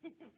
Thank you.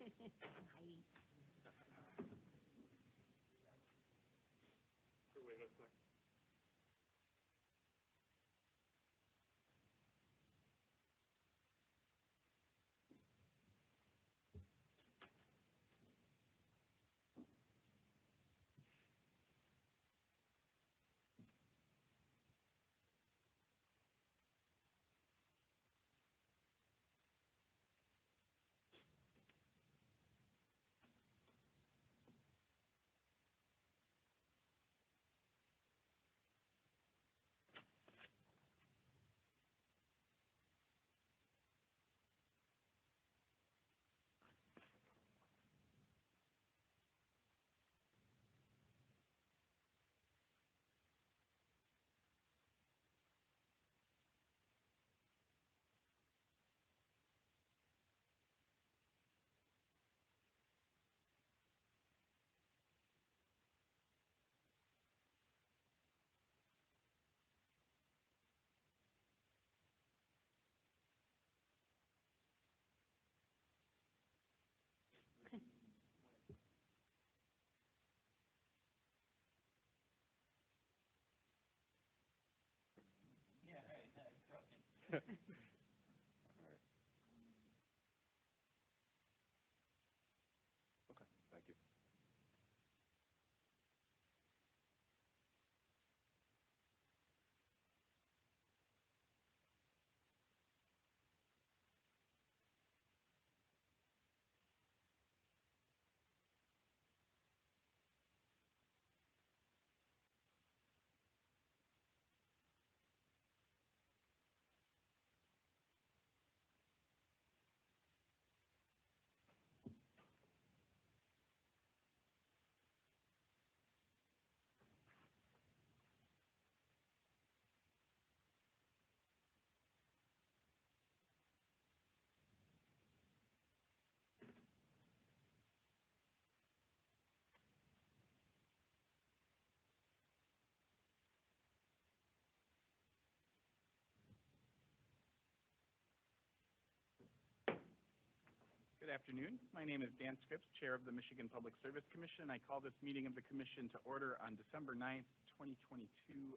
Good afternoon. My name is Dan Scripps, Chair of the Michigan Public Service Commission. I call this meeting of the Commission to order on December 9th, 2022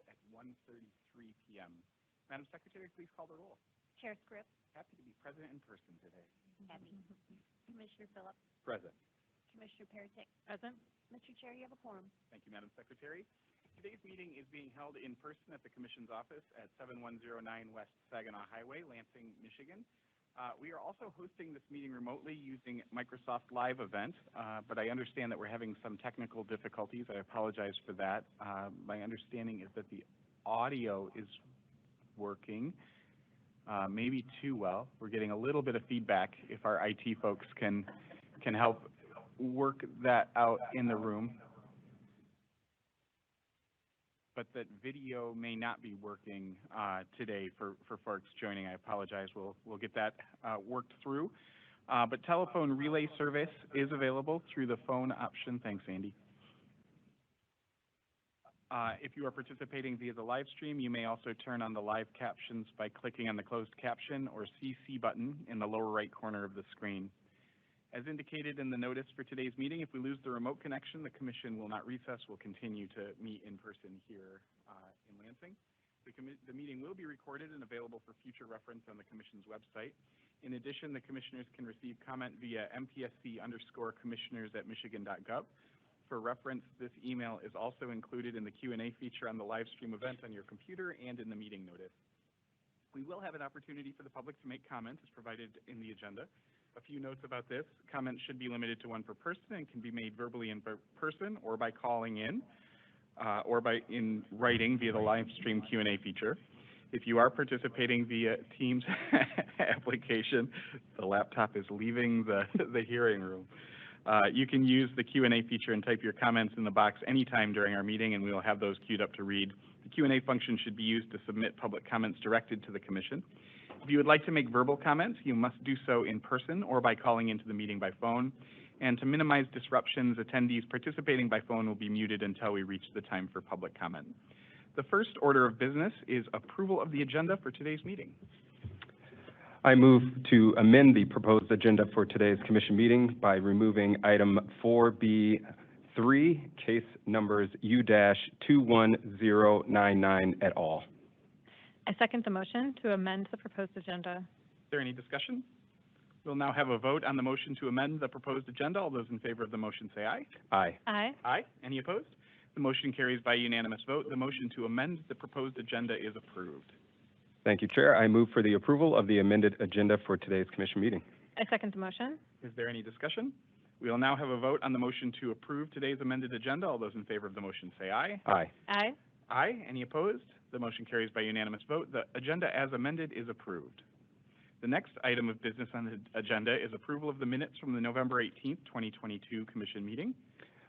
at 1:33 p.m. Madam Secretary, please call the roll. Chair Scripps. Happy to be present in person today. Happy. Commissioner Phillips. Present. Commissioner Peretick. Present. Mr. Chair, you have a quorum. Thank you, Madam Secretary. Today's meeting is being held in person at the Commission's office at 7109 West Saginaw Highway, Lansing, Michigan. We are also hosting this meeting remotely using Microsoft Live Event, but I understand that we're having some technical difficulties. I apologize for that. My understanding is that the audio is working, maybe too well. We're getting a little bit of feedback. If our IT folks can help work that out in the room. But that video may not be working today for folks joining. I apologize. We'll get that worked through. But telephone relay service is available through the phone option. Thanks, Andy. If you are participating via the live stream, you may also turn on the live captions by clicking on the closed caption or CC button in the lower right corner of the screen. As indicated in the notice for today's meeting, if we lose the remote connection, the Commission will not recess. We'll continue to meet in person here in Lansing. The meeting will be recorded and available for future reference on the Commission's website. In addition, the Commissioners can receive comment via mpsc_commissioners@michigan.gov. For reference, this email is also included in the Q&A feature on the live stream event on your computer and in the meeting notice. We will have an opportunity for the public to make comments as provided in the agenda. A few notes about this. Comments should be limited to one per person and can be made verbally in person or by calling in or in writing via the live stream Q&A feature. If you are participating via Teams application, the laptop is leaving the hearing room. You can use the Q&A feature and type your comments in the box anytime during our meeting, and we will have those queued up to read. The Q&A function should be used to submit public comments directed to the Commission. If you would like to make verbal comments, you must do so in person or by calling into the meeting by phone. And to minimize disruptions, attendees participating by phone will be muted until we reach the time for public comment. The first order of business is approval of the agenda for today's meeting. I move to amend the proposed agenda for today's commission meeting by removing item 4B3, case numbers U-21099 et al. I second the motion to amend the proposed agenda. Is there any discussion? We'll now have a vote on the motion to amend the proposed agenda. All those in favor of the motion say aye. Aye. Aye. Aye. Any opposed? The motion carries by unanimous vote. The motion to amend the proposed agenda is approved. Thank you, Chair. I move for the approval of the amended agenda for today's commission meeting. I second the motion. Is there any discussion? We will now have a vote on the motion to approve today's amended agenda. All those in favor of the motion say aye. Aye. Aye. Aye. Any opposed? The motion carries by unanimous vote. The agenda as amended is approved. The next item of business on the agenda is approval of the minutes from the November 18th, 2022 commission meeting.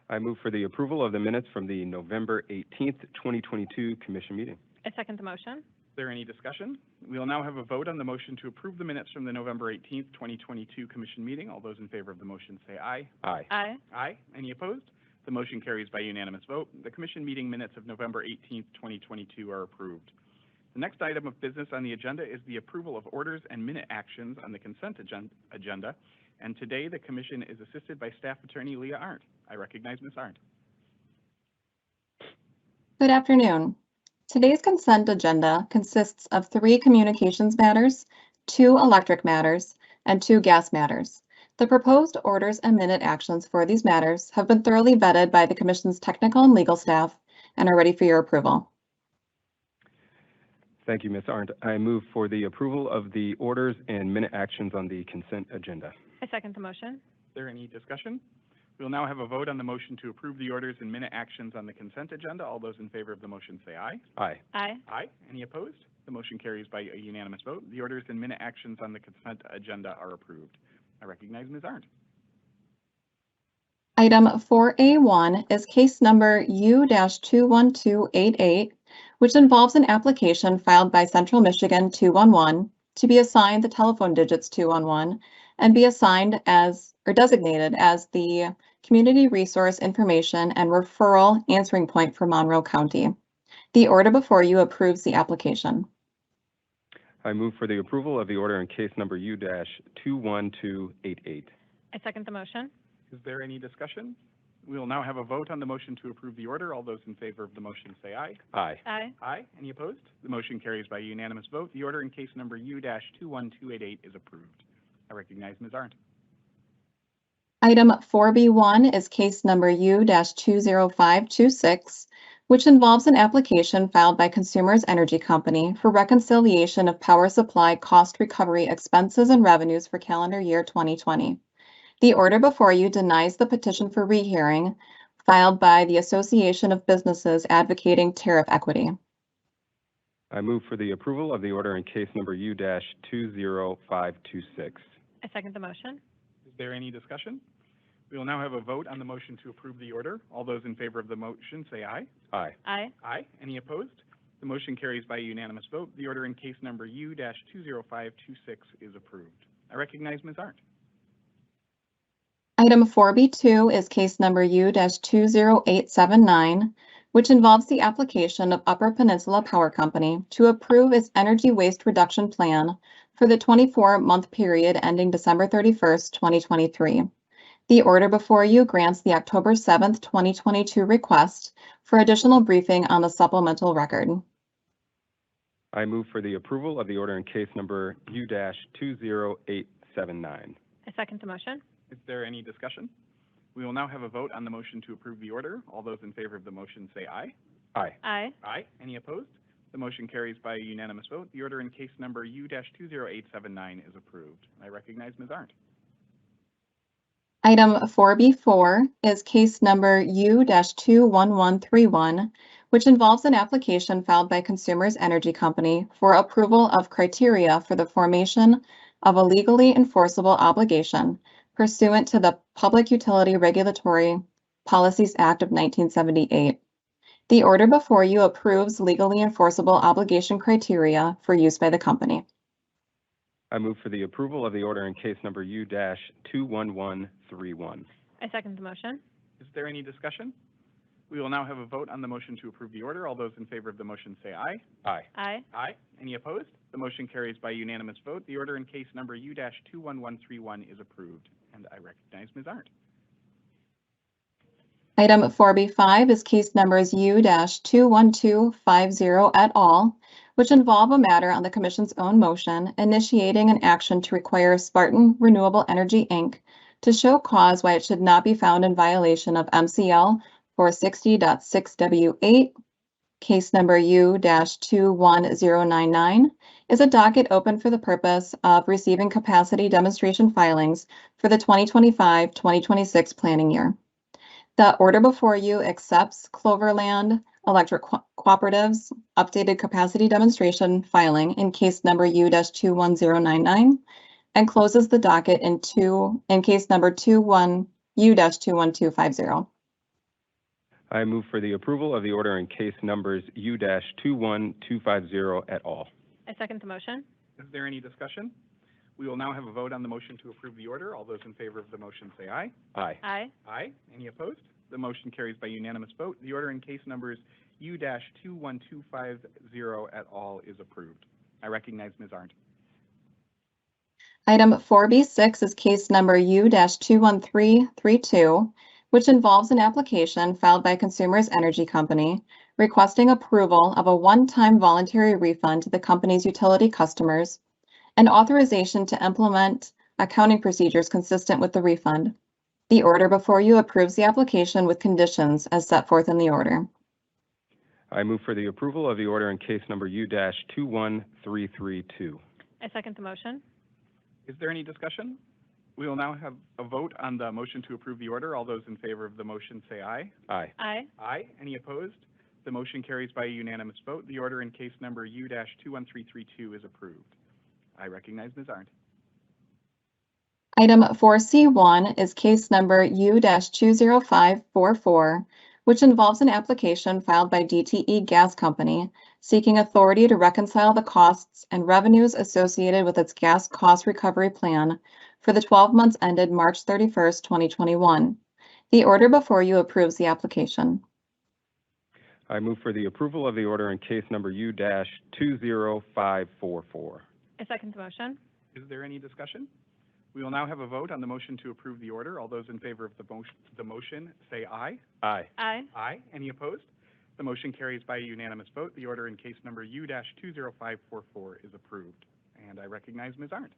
I move for the approval of the minutes from the November 18th, 2022 commission meeting. I second the motion. Is there any discussion? We will now have a vote on the motion to approve the minutes from the November 18th, 2022 commission meeting. All those in favor of the motion say aye. Aye. Aye. Aye. Any opposed? The motion carries by unanimous vote. The commission meeting minutes of November 18th, 2022 are approved. The next item of business on the agenda is the approval of orders and minute actions on the consent agenda. And today the commission is assisted by Staff Attorney Leah Arndt. I recognize Ms. Arndt. Good afternoon. Today's consent agenda consists of 3 communications matters, 2 electric matters, and 2 gas matters. The proposed orders and minute actions for these matters have been thoroughly vetted by the Commission's technical and legal staff and are ready for your approval. Thank you, Ms. Arndt. I move for the approval of the orders and minute actions on the consent agenda. I second the motion. Is there any discussion? We will now have a vote on the motion to approve the orders and minute actions on the consent agenda. All those in favor of the motion say aye. Aye. Aye. Aye. Any opposed? The motion carries by a unanimous vote. The orders and minute actions on the consent agenda are approved. I recognize Ms. Arndt. Item 4A1 is case number U-21288, which involves an application filed by Central Michigan 211 to be assigned the telephone digits 211 and be assigned as or designated as the Community Resource Information and Referral Answering Point for Monroe County. The order before you approves the application. I move for the approval of the order in case number U-21288. I second the motion. Is there any discussion? We will now have a vote on the motion to approve the order. All those in favor of the motion say aye. Aye. Aye. Aye. Any opposed? The motion carries by unanimous vote. The order in case number U-21288 is approved. I recognize Ms. Arndt. Item 4B1 is case number U-20526, which involves an application filed by Consumers Energy Company for reconciliation of power supply cost recovery expenses and revenues for calendar year 2020. The order before you denies the petition for rehearing filed by the Association of Businesses Advocating Tariff Equity. I move for the approval of the order in case number U-20526. I second the motion. Is there any discussion? We will now have a vote on the motion to approve the order. All those in favor of the motion say aye. Aye. Aye. Aye. Any opposed? The motion carries by a unanimous vote. The order in case number U-20526 is approved. I recognize Ms. Arndt. Item 4B2 is case number U-20879, which involves the application of Upper Peninsula Power Company to approve its energy waste reduction plan for the 24-month period ending December 31st, 2023. The order before you grants the October 7th, 2022 request for additional briefing on the supplemental record. I move for the approval of the order in case number U-20879. I second the motion. Is there any discussion? We will now have a vote on the motion to approve the order. All those in favor of the motion say aye. Aye. Aye. Aye. Any opposed? The motion carries by a unanimous vote. The order in case number U-20879 is approved. I recognize Ms. Arndt. Item 4B4 is case number U-21131, which involves an application filed by Consumers Energy Company for approval of criteria for the formation of a legally enforceable obligation pursuant to the Public Utility Regulatory Policies Act of 1978. The order before you approves legally enforceable obligation criteria for use by the company. I move for the approval of the order in case number U-21131. I second the motion. Is there any discussion? We will now have a vote on the motion to approve the order. All those in favor of the motion say aye. Aye. Aye. Aye. Any opposed? The motion carries by unanimous vote. The order in case number U-21131 is approved, and I recognize Ms. Arndt. Item 4B5 is case numbers U-21250 et al., which involve a matter on the Commission's own motion initiating an action to require Spartan Renewable Energy, Inc. to show cause why it should not be found in violation of MCL 460.6W8. Case number U-21099 is a docket open for the purpose of receiving capacity demonstration filings for the 2025-2026 planning year. The order before you accepts Cloverland Electric Cooperative's updated capacity demonstration filing in case number U-21099 and closes the docket in case number U-21250. I move for the approval of the order in case numbers U-21250 et al. I second the motion. Is there any discussion? We will now have a vote on the motion to approve the order. All those in favor of the motion say aye. Aye. Aye. Aye. Any opposed? The motion carries by unanimous vote. The order in case numbers U-21250 et al. Is approved. I recognize Ms. Arndt. Item 4B6 is case number U-21332, which involves an application filed by Consumers Energy Company requesting approval of a one-time voluntary refund to the company's utility customers and authorization to implement accounting procedures consistent with the refund. The order before you approves the application with conditions as set forth in the order. I move for the approval of the order in case number U-21332. I second the motion. Is there any discussion? We will now have a vote on the motion to approve the order. All those in favor of the motion say aye. Aye. Aye. Aye. Any opposed? The motion carries by a unanimous vote. The order in case number U-21332 is approved. I recognize Ms. Arndt. Item 4C1 is case number U-20544, which involves an application filed by DTE Gas Company seeking authority to reconcile the costs and revenues associated with its gas cost recovery plan for the 12 months ended March 31st, 2021. The order before you approves the application. I move for the approval of the order in case number U-20544. I second the motion. Is there any discussion? We will now have a vote on the motion to approve the order. All those in favor of the motion say aye. Aye. Aye. Aye. Any opposed? The motion carries by a unanimous vote. The order in case number U-20544 is approved. And I recognize Ms. Arndt.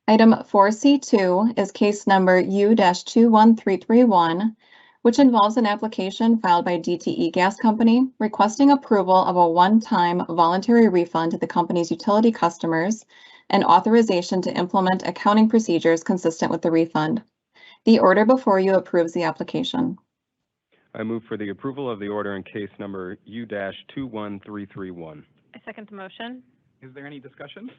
Item 4C2 is case number U-21331, which involves an application filed by DTE Gas Company requesting approval of a one-time voluntary refund to the company's utility customers and authorization to implement accounting procedures consistent with the refund. The order before you approves the application. I move for the approval of the order in case number U-21331. I second the motion. Is there any discussion?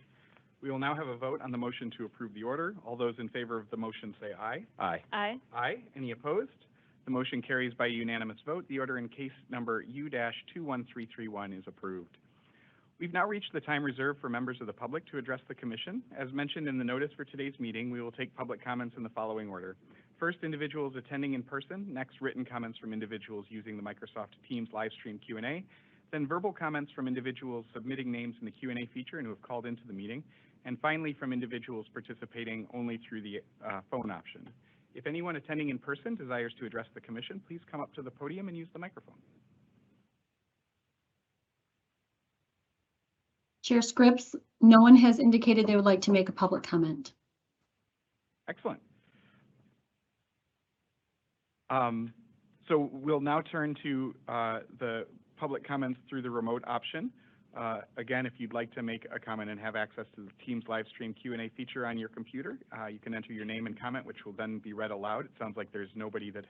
We will now have a vote on the motion to approve the order. All those in favor of the motion say aye. Aye. Aye. Aye. Any opposed? The motion carries by a unanimous vote. The order in case number U-21331 is approved. We've now reached the time reserved for members of the public to address the Commission. As mentioned in the notice for today's meeting, we will take public comments in the following order. First, individuals attending in person. Next, written comments from individuals using the Microsoft Teams live stream Q&A. Then verbal comments from individuals submitting names in the Q&A feature and who have called into the meeting. And finally, from individuals participating only through the phone option. If anyone attending in person desires to address the Commission, please come up to the podium and use the microphone. Chair Scripps, no one has indicated they would like to make a public comment. Excellent. So we'll now turn to the public comments through the remote option. Again, if you'd like to make a comment and have access to the Teams live stream Q&A feature on your computer, you can enter your name and comment, which will then be read aloud. It sounds like there's nobody that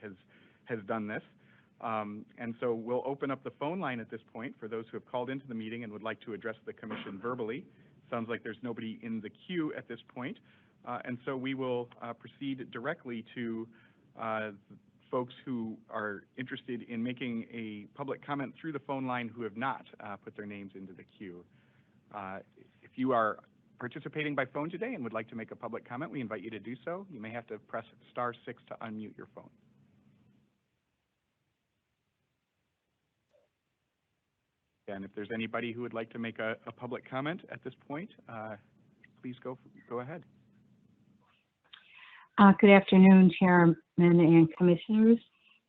has done this. And so we'll open up the phone line at this point for those who have called into the meeting and would like to address the Commission verbally. Sounds like there's nobody in the queue at this point. And so we will proceed directly to folks who are interested in making a public comment through the phone line who have not put their names into the queue. If you are participating by phone today and would like to make a public comment, we invite you to do so. You may have to press *6 to unmute your phone. then. If there's anybody who would like to make a public comment at this point, please go ahead. Good afternoon, Chairman and Commissioners.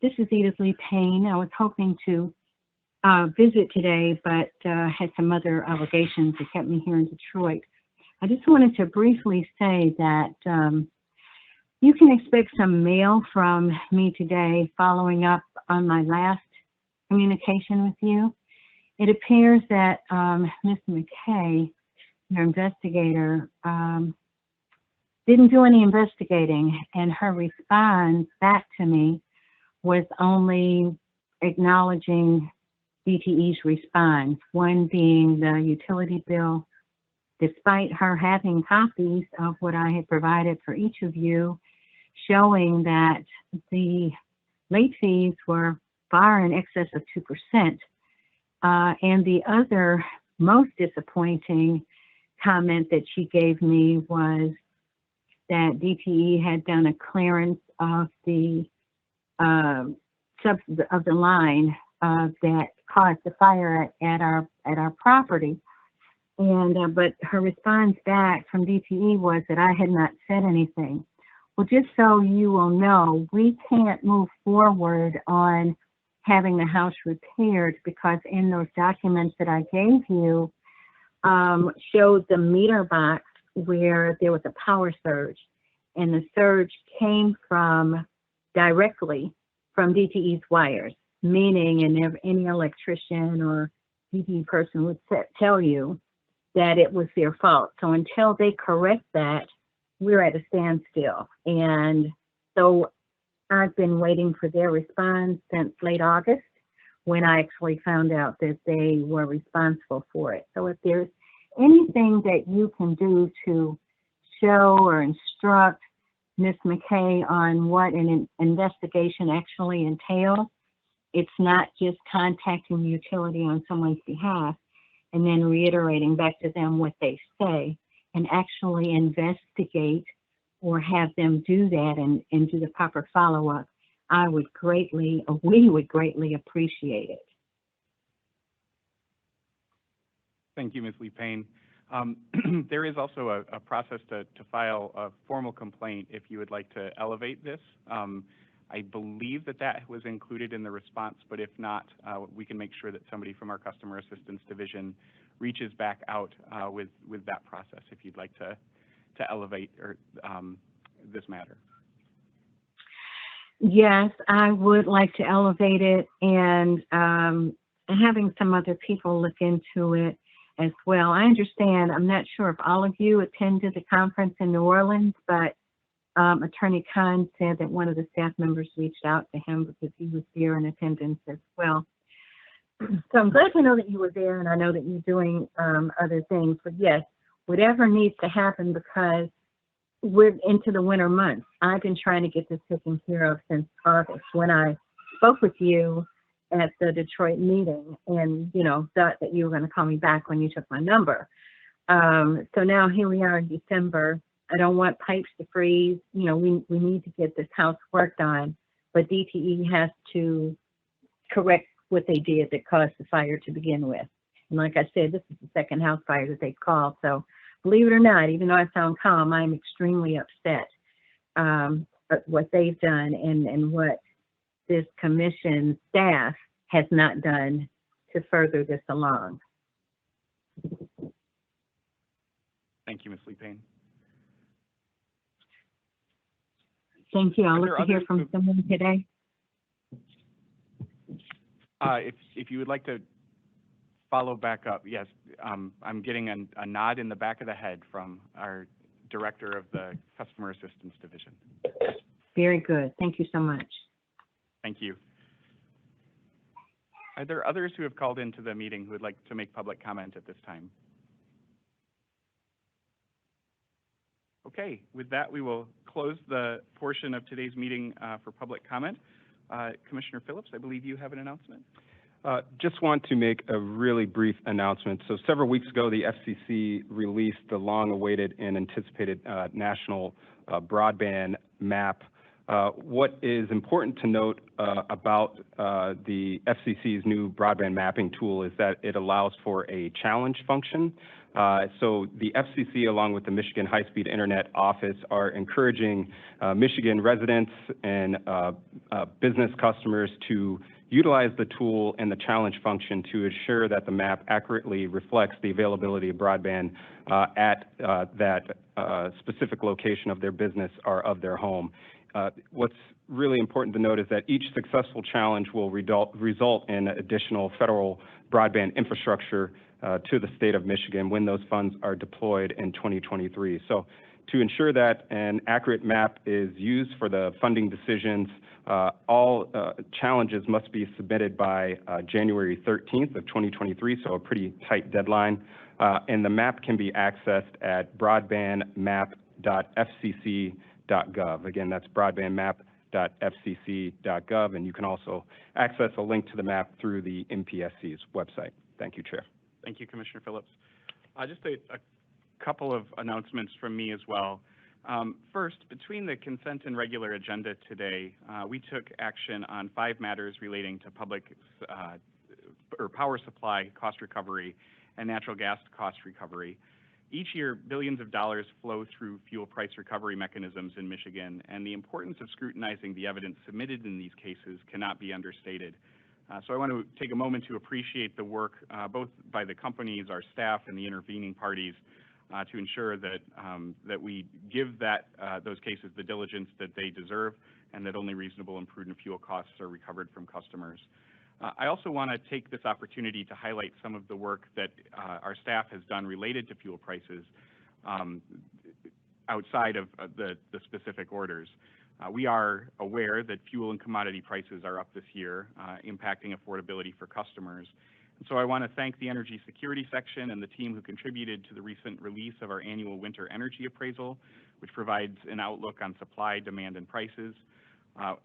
This is Edith Lee Payne. I was hoping to visit today, but had some other obligations that kept me here in Detroit. I just wanted to briefly say that you can expect some mail from me today following up on my last communication with you. It appears that Ms. McKay, your investigator, didn't do any investigating, and her response back to me was only acknowledging DTE's response, one being the utility bill, despite her having copies of what I had provided for each of you, showing that the late fees were far in excess of 2%. And the other most disappointing comment that she gave me was that DTE had done a clearance of the line that caused the fire at our property, and but her response back from DTE was that I had not said anything. Well, just so you will know, we can't move forward on having the house repaired because in those documents that I gave you showed the meter box where there was a power surge, and the surge came directly from DTE's wires, meaning, and any electrician or DTE person would tell you that it was their fault. So until they correct that, we're at a standstill. And so I've been waiting for their response since late August, when I actually found out that they were responsible for it. So if there's anything that you can do to show or instruct Ms. McKay on what an investigation actually entails, it's not just contacting the utility on someone's behalf and then reiterating back to them what they say, and actually investigate or have them do that and do the proper follow-up. We would greatly appreciate it. Thank you, Ms. Lee Payne. There is also a process to file a formal complaint if you would like to elevate this. I believe that was included in the response, but if not, we can make sure that somebody from our Customer Assistance Division reaches back out with that process if you'd like to elevate this matter. Yes, I would like to elevate it, and having some other people look into it as well. I understand, I'm not sure if all of you attended the conference in New Orleans, but Attorney Khan said that one of the staff members reached out to him because he was there in attendance as well. So I'm glad to know that you were there, and I know that you're doing other things. But yes, whatever needs to happen, because we're into the winter months. I've been trying to get this taken care of since August, when I spoke with you at the Detroit meeting, and thought that you were going to call me back when you took my number. So now here we are in December. I don't want pipes to freeze. We need to get this house worked on, but DTE has to correct what they did that caused the fire to begin with. And like I said, this is the second house fire that they've called. So believe it or not, even though I sound calm, I'm extremely upset at what they've done and what this commission staff has not done to further this along. Thank you, Ms. Lee Payne. Thank you. I'll look to hear from someone today. If you would like to follow back up, yes, I'm getting a nod in the back of the head from our director of the Customer Assistance Division. Very good. Thank you so much. Thank you. Are there others who have called into the meeting who would like to make public comment at this time? Okay, with that, we will close the portion of today's meeting for public comment. Commissioner Phillips, I believe you have an announcement. Just want to make a really brief announcement. So several weeks ago, the FCC released the long-awaited and anticipated national broadband map What is important to note about the FCC's new broadband mapping tool is that it allows for a challenge function. So the FCC, along with the Michigan High-Speed Internet Office, are encouraging Michigan residents and business customers to utilize the tool and the challenge function to ensure that the map accurately reflects the availability of broadband at that specific location of their business or of their home. What's really important to note is that each successful challenge will result in additional federal broadband infrastructure to the state of Michigan when those funds are deployed in 2023. So to ensure that an accurate map is used for the funding decisions, all challenges must be submitted by January 13th of 2023, so a pretty tight deadline. And the map can be accessed at broadbandmap.fcc.gov. Again, that's broadbandmap.fcc.gov, and you can also access a link to the map through the MPSC's website. Thank you, Chair. Thank you, Commissioner Phillips. Just a couple of announcements from me as well. First, between the consent and regular agenda today, we took action on 5 matters relating to public or power supply cost recovery and natural gas cost recovery. Each year, billions of dollars flow through fuel price recovery mechanisms in Michigan, and the importance of scrutinizing the evidence submitted in these cases cannot be understated. So I want to take a moment to appreciate the work both by the companies, our staff, and the intervening parties to ensure that that we give those cases the diligence that they deserve and that only reasonable and prudent fuel costs are recovered from customers. I also want to take this opportunity to highlight some of the work that our staff has done related to fuel prices outside of the specific orders. We are aware that fuel and commodity prices are up this year, impacting affordability for customers. And so I want to thank the Energy Security Section and the team who contributed to the recent release of our annual winter energy appraisal, which provides an outlook on supply, demand, and prices.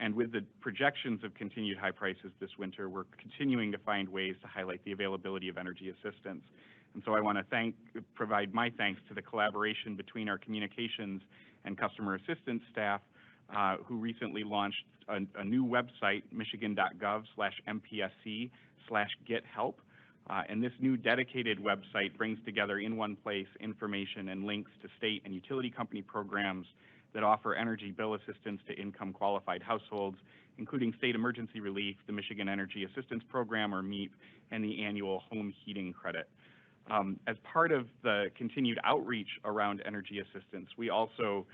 And with the projections of continued high prices this winter, we're continuing to find ways to highlight the availability of energy assistance. And so I want to provide my thanks to the collaboration between our communications and customer assistance staff, who recently launched a new website, michigan.gov/MPSC/gethelp. And this new dedicated website brings together in one place information and links to state and utility company programs that offer energy bill assistance to income qualified households, including state emergency relief, the Michigan Energy Assistance Program, or MEAP, and the annual home heating credit. As part of the continued outreach around energy assistance, we also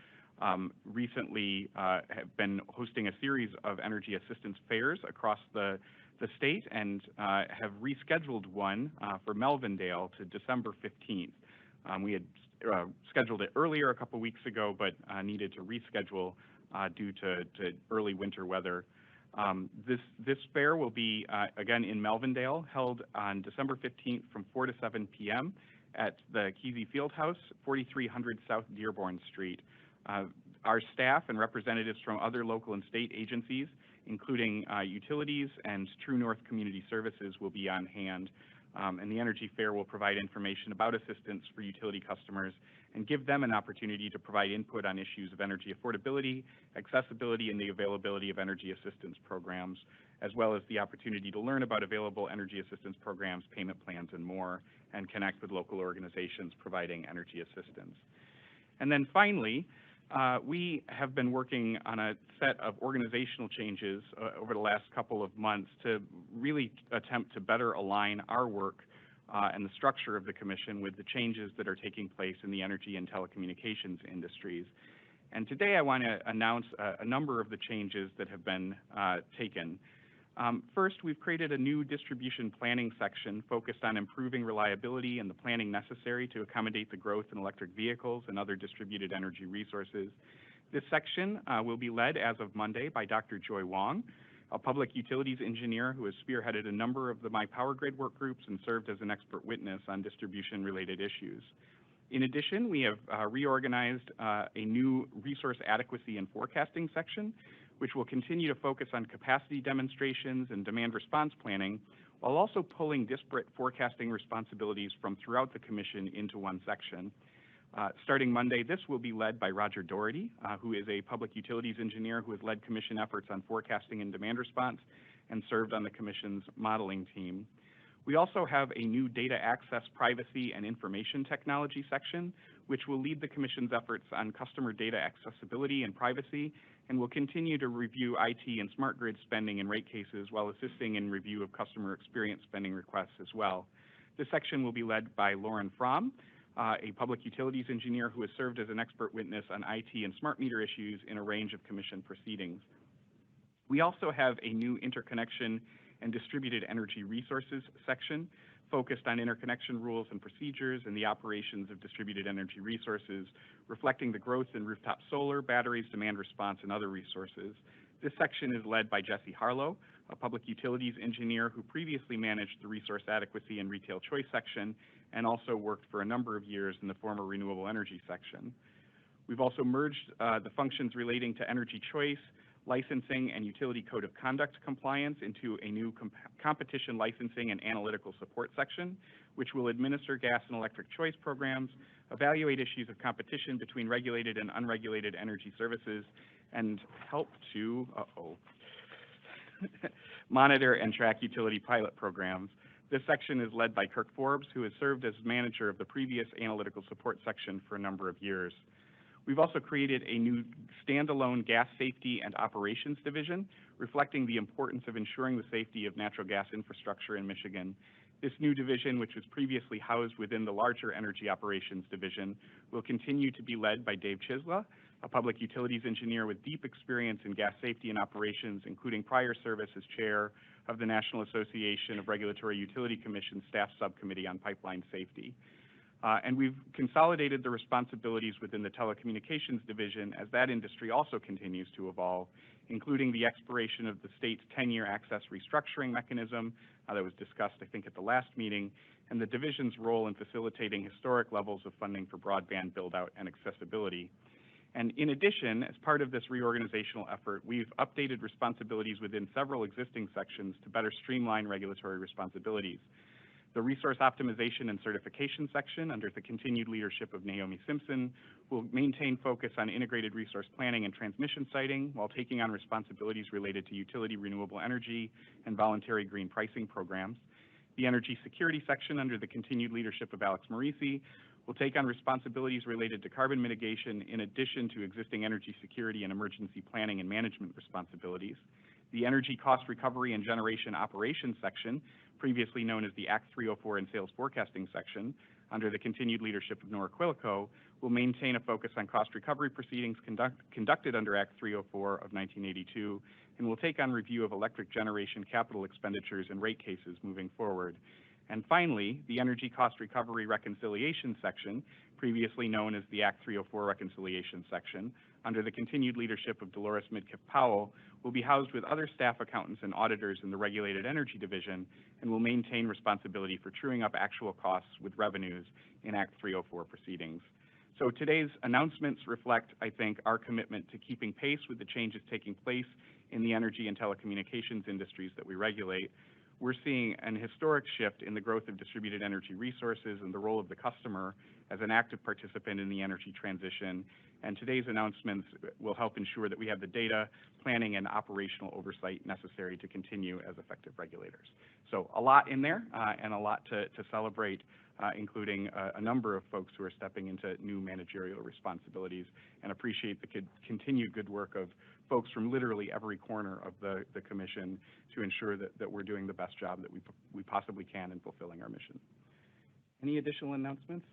recently have been hosting a series of energy assistance fairs across the state and have rescheduled one for Melvindale to December 15th. We had scheduled it earlier a couple weeks ago, but needed to reschedule due to early winter weather. This fair will be, again, in Melvindale, held on December 15th from 4 to 7 p.m. at the Kesey Fieldhouse, 4300 South Dearborn Street. Our staff and representatives from other local and state agencies, including utilities and True North Community Services, will be on hand. And the Energy Fair will provide information about assistance for utility customers and give them an opportunity to provide input on issues of energy affordability, accessibility, and the availability of energy assistance programs, as well as the opportunity to learn about available energy assistance programs, payment plans, and more, and connect with local organizations providing energy assistance. And then finally, we have been working on a set of organizational changes over the last couple of months to really attempt to better align our work and the structure of the Commission with the changes that are taking place in the energy and telecommunications industries. And today I want to announce a number of the changes that have been taken. First, we've created a new distribution planning section focused on improving reliability and the planning necessary to accommodate the growth in electric vehicles and other distributed energy resources. This section will be led as of Monday by Dr. Joy Wong, a public utilities engineer who has spearheaded a number of the My Power Grid work groups and served as an expert witness on distribution-related issues. In addition, we have reorganized a new resource adequacy and forecasting section, which will continue to focus on capacity demonstrations and demand response planning, while also pulling disparate forecasting responsibilities from throughout the Commission into one section. Starting Monday, this will be led by Roger Doherty, who is a public utilities engineer who has led commission efforts on forecasting and demand response and served on the commission's modeling team. We also have a new data access, privacy, and information technology section, which will lead the commission's efforts on customer data accessibility and privacy, and will continue to review IT and smart grid spending and rate cases while assisting in review of customer experience spending requests as well. This section will be led by Lauren Fromm, a public utilities engineer who has served as an expert witness on IT and smart meter issues in a range of commission proceedings. We also have a new interconnection and distributed energy resources section focused on interconnection rules and procedures and the operations of distributed energy resources, reflecting the growth in rooftop solar, batteries, demand response, and other resources. This section is led by Jesse Harlow, a public utilities engineer who previously managed the resource adequacy and retail choice section and also worked for a number of years in the former renewable energy section. We've also merged the functions relating to energy choice, licensing, and utility code of conduct compliance into a new competition licensing and analytical support section, which will administer gas and electric choice programs, evaluate issues of competition between regulated and unregulated energy services, and help to monitor and track utility pilot programs. This section is led by Kirk Forbes, who has served as manager of the previous analytical support section for a number of years. We've also created a new standalone gas safety and operations division, reflecting the importance of ensuring the safety of natural gas infrastructure in Michigan. This new division, which was previously housed within the larger energy operations division, will continue to be led by Dave Chisla, a public utilities engineer with deep experience in gas safety and operations, including prior service as chair of the National Association of Regulatory Utility Commission Staff Subcommittee on Pipeline Safety. And we've consolidated the responsibilities within the telecommunications division as that industry also continues to evolve, including the expiration of the state's 10-year access restructuring mechanism that was discussed, I think, at the last meeting, and the division's role in facilitating historic levels of funding for broadband build-out and accessibility. And in addition, as part of this reorganizational effort, we've updated responsibilities within several existing sections to better streamline regulatory responsibilities. The Resource Optimization and Certification section, under the continued leadership of Naomi Simpson, will maintain focus on integrated resource planning and transmission siting while taking on responsibilities related to utility renewable energy and voluntary green pricing programs. The Energy Security section, under the continued leadership of Alex Marisi, will take on responsibilities related to carbon mitigation in addition to existing energy security and emergency planning and management responsibilities. The Energy Cost Recovery and Generation Operations section, previously known as the Act 304 and Sales Forecasting section, under the continued leadership of Nora Quilico, will maintain a focus on cost recovery proceedings conducted under Act 304 of 1982, and will take on review of electric generation capital expenditures and rate cases moving forward. And finally, the Energy Cost Recovery Reconciliation section, previously known as the Act 304 Reconciliation section, under the continued leadership of Dolores Midkiff Powell, will be housed with other staff accountants and auditors in the Regulated Energy Division and will maintain responsibility for truing up actual costs with revenues in Act 304 proceedings. So today's announcements reflect, I think, our commitment to keeping pace with the changes taking place in the energy and telecommunications industries that we regulate. We're seeing an historic shift in the growth of distributed energy resources and the role of the customer as an active participant in the energy transition. And today's announcements will help ensure that we have the data, planning, and operational oversight necessary to continue as effective regulators. So a lot in there and a lot to celebrate, including a number of folks who are stepping into new managerial responsibilities, and appreciate the continued good work of folks from literally every corner of the commission to ensure that we're doing the best job that we possibly can in fulfilling our mission. Any additional announcements?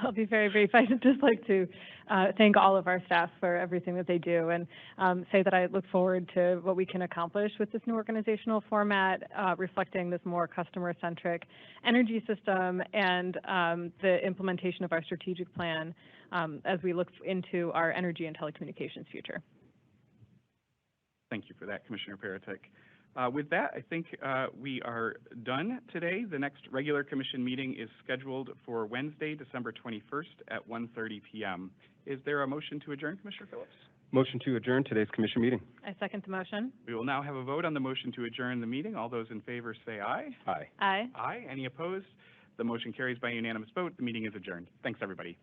I'll be very brief. I'd just like to thank all of our staff for everything that they do, and say that I look forward to what we can accomplish with this new organizational format, reflecting this more customer-centric energy system and the implementation of our strategic plan as we look into our energy and telecommunications future. Thank you for that, Commissioner Peretick. With that, I think we are done today. The next regular commission meeting is scheduled for Wednesday, December 21st at 1:30 p.m. Is there a motion to adjourn, Commissioner Phillips? Motion to adjourn today's commission meeting. I second the motion. We will now have a vote on the motion to adjourn the meeting. All those in favor say aye. Aye. Aye. Aye. Any opposed? The motion carries by unanimous vote. The meeting is adjourned. Thanks, everybody.